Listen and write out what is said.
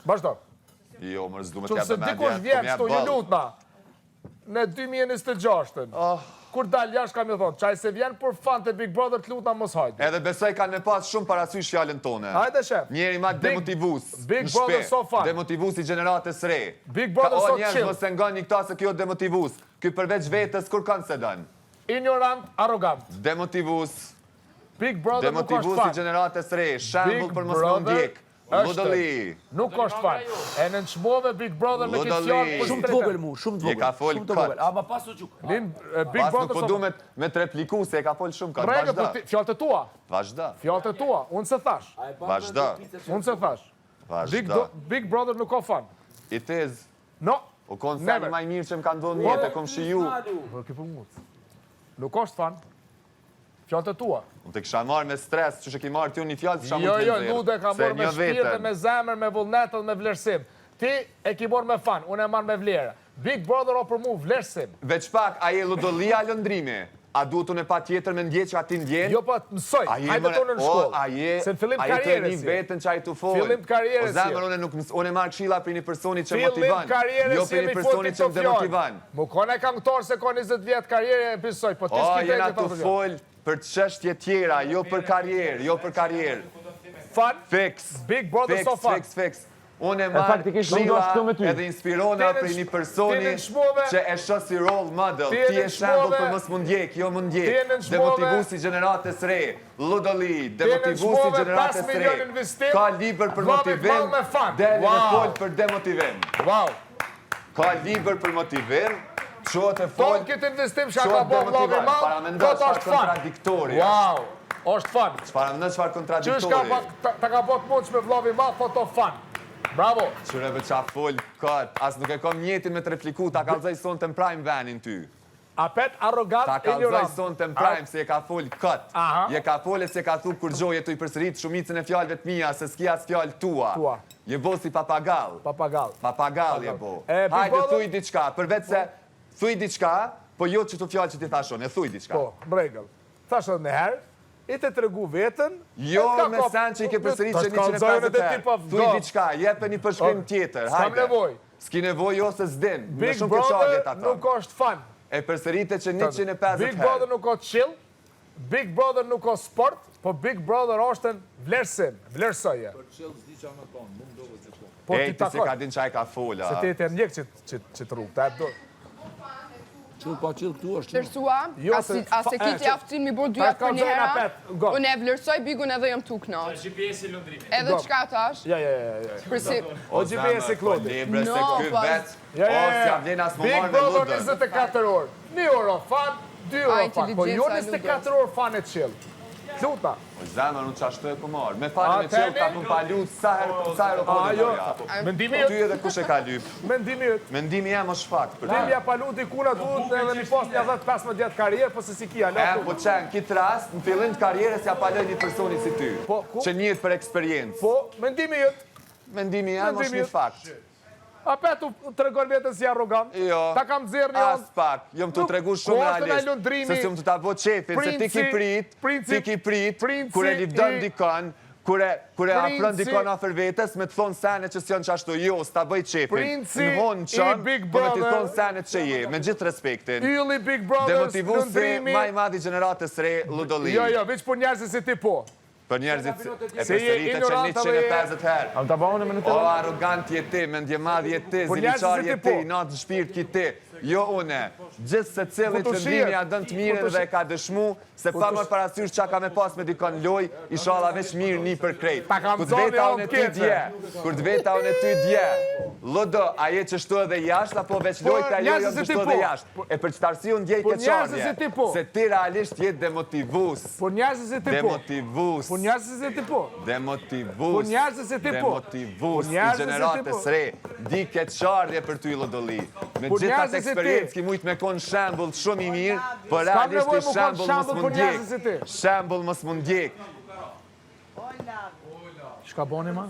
Bashdo. Jo, më s'du me Që t'jabë se me dikush vjen, shto një lutna. Në 2026-ën. Kur dal jash kam i thonë, qaj se vjen për fan të Big Brother të lutna mos hajtë. Edhe besoj kanë me pas shumë parasysh fjallën tone. Hajde shef. Njeri ma demotivus. Big Brother so fan. Demotivus i gjeneratës re. Big Brother so chill. O njerës mëse nga një këta se kjo demotivus. Kjo përveç vetës, kur kanë se danë? Ignorant, arrogant. Demotivus. Big Brother nuk është Demotivus fan. i gjeneratës re. Shambull për mos më ndjek. Ludoli. Nuk është fan. E në nëshmove Big Brother me këtë fjallë për Shumë të vogël mu, shumë të vogël. Je ka fol kat. Ama pas u gjuk. Big Pas nuk Brother po du me të repliku se e ka fol shumë kat. Rege, Vazhda. fjallë të tua. Vazhda. Fjallë të tua. Unë se thash. Vazhda. Unë se thash. Vazhda. Big Brother nuk ka fan. I tez. No. O konë sa maj mirë që më kanë dhënë jetë e kom shiju. Nuk është fan. Fjallë të tua. Unë të kësha marrë me stres, që ki marrë t'ju një fjallë, që shamu të Jo, nëzirë. nude ka marrë me shpirtë, me zemër, me vullnetë dhe me vlerësim. Ti e ki marrë me fan, unë e marrë me vlerë. Big Brother o për mu vlerësim. Veç pak, a je ludolia lëndrimi? A duhet unë e pa tjetër me ndje që ati ndjenë? Jo, pa të mësoj, hajde tonë në shkollë. Se në fillim karierës si. Vetën që a i të folë. Fillim karierës si. O zemër, unë e marrë këshila për një personi që motivan. Fillim karierës jo për një personi që më demotivan. Mu kone kam këtorë se ka 20 vjetë karierë e pisoj, po ti s'ki jena të folë për çështje tjera, jo për karierë, jo për karierë. Fan? Fix. Big Brother so fan. Fix. Unë e marrë këshila edhe inspirona për një personi që e shoh si role model. Ti e shembull për mos mund ndjek, jo mund ndjek. Demotivusi gjeneratës re. Ludoli, demotivusi gjeneratës re. Ka libër për motivim, deri në fol për demotivim. Wow. Ka libër për motivim, qotë e fol, këtë investim që ka bo vlovi malë, këtë është fan. Wow, është fan. Çfarë kontradiktori. Që ta ka bo të mund që me vlovi malë, po të fan. Bravo. Qëreve qa fol, këtë, asë nuk e kom njetin me të repliku, ta kalzaj son të mprajmë venin ty. Apet, arrogant, ta kalzaj son të mprajmë se e ka fol këtë. Je ka fol e se ka thup kur gjoje të i përsërit shumicën e fjallëve të mija, se s'ki as fjallë tua. Je bo si papagal. Papagal je bo. Hajde, thuj diçka, përvec se thuj diçka, po jo që të fjallë që ti thashon, e thuj diçka. Po, bregëll. Thashon në herë, i të tregu vetën... Jo me sen që i ke përsërit që 150 herë. Thuj diçka, jepe një përshkrim tjetër, hajde. S'kam nevoj. S'ki nevoj jo se s'din. Big Brother nuk është fan. E përsërite që 150 herë. Big Brother nuk është chill, Big Brother nuk është sport, po Big Brother është në vlerësim, vlerësoje. Për chill s'di që anë tonë, mund do vëzit po. E, ti se ka din qaj ka fola. Se ti e të njek që të rrugë, ta e do. Chill pa chill këtu është. Tërsua, a se kiti aftësin mi bërë dyja për një hera, unë e vlerësoj bigun edhe jam tu knaq. GPS-i Londrimi. Edhe qka tash? Ja. O GPS-i Klodi. Libre se kë vetë, o si avlen as më marrë me Big ludër. Brother 24 orë. 1 euro fan, 2 euro fan. Po jo 24 orë fan e chill. Luta. O zemër, unë qashtu e ku marrë. Me fare me qëllë, ka pun pa lutë, sa herë kodë në Mendimi Ty edhe kush e ka lypë. Mendimi jëtë. Mendimi jam është fakt. Mendimi ja pa lutë i kuna duhet edhe një post një 10-15 djetë karierë, po se si kia. Po qenë, kitë rast, në fillim të karierës ja pa lëj një personi si ty. Që njët për eksperiencë. Po, mendimi jëtë. Mendimi jam është një fakt. Apet u të regon vetën si arrogant. Jo. Ta kam dzirë një As pak. Jom të tregu shumë realisht. Se si më të ta vo qefin, se ti ki prit, kure li dën dikon, kure afrën dikon afer vetës, me të thonë sene që s'jon qashtu, jo, s'ta bëj qefin. Në honë qënë, po me të thonë sene që je, me gjithë respektin. Ylli Big Brothers, Lundrimi. Demotivusi, maj madhi gjeneratës re, Ludoli. Jo, veç për njerëzit si ti po. Për njerëzit e përsëritë që 150 herë. Am të bëhone me në të O, arrogant je ti, mendje madh je ti, ziliqar je ti, natë shpirt ki ti. Jo une, gjithë se cilit qëndimi a dënë të mirën dhe ka dëshmu, se pa mërë parasysh qa ka me pas me dikon loj, i shala veç mirë një për krejt. Kur të veta unë e ty dje, Ludo, a je që shtu edhe jashtë, apo veç loj ka jo jam që shtu edhe jashtë? E për qëtarësi unë djej ke qarje, se ti realisht jetë demotivus. Por njerëzit si ti po. Demotivus. Por njerëzit si ti po. Demotivus. Si Demotivus. I gjeneratës re. Di ke qarje për ty, Ludoli. Me gjithat eksperiencë ki mujtë me konë shambull shumë i mirë, për realisht i shambull mos mund djek. Shambull mos mund djek. Shka boni ma?